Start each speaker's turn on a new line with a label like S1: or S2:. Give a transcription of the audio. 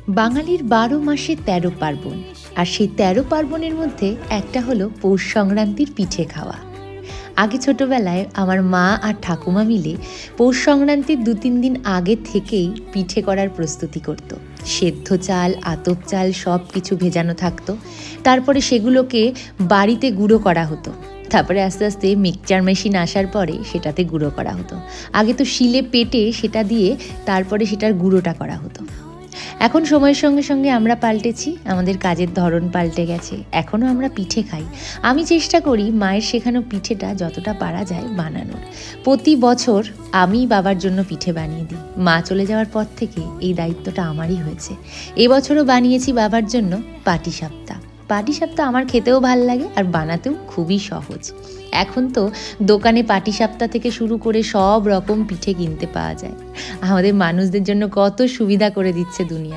S1: বাঙালির ১২ মাসে ১৩ পার্বণ, আর সেই ১৩ পার্বণের মধ্যে একটা হলো পৌষ সংক্রান্তির পিঠে খাওয়া। আগে ছোটবেলায় আমার মা আর ঠাকুমা মিলে পৌষ সংক্রান্তির ২-৩ দিন আগে থেকেই পিঠে করার প্রস্তুতি করত। সেদ্ধ চাল, আতপ চাল সব কিছু ভেজানো থাকতো। তারপরে সেগুলোকে বাড়িতে গুঁড়ো করা হতো। তারপরে আস্তে আস্তে মিক্সচার মেশিন আসার পরে সেটাতে গুঁড়ো করা হতো। আগে তো শিলে পেটে সেটা দিয়ে তারপরে সেটার গুঁড়োটা করা হতো। এখন সময়ের সঙ্গে সঙ্গে আমরা পাল্টেছি, আমাদের কাজের ধরন পাল্টে গেছে। এখনও আমরা পিঠে খাই। আমি চেষ্টা করি মায়ের শেখানো পিঠেটা যতটা পারা যায় বানানোর। প্রতি বছর আমি বাবার জন্য পিঠে বানিয়ে দিই। মা চলে যাওয়ার পর থেকে এই দায়িত্বটা আমারই হয়েছে। এবছরও বানিয়েছি বাবার জন্য পাটিসাপটা। পাটিসাপটা আমার খেতেও ভাল লাগে আর বানাতেও খুবই সহজ। এখন তো দোকানে পাটিসাপটা থেকে শুরু করে সব রকম পিঠে কিনতে পাওয়া যায়। আমাদের মানুষদের জন্য কত সুবিধা করে দিচ্ছে দুনিয়া।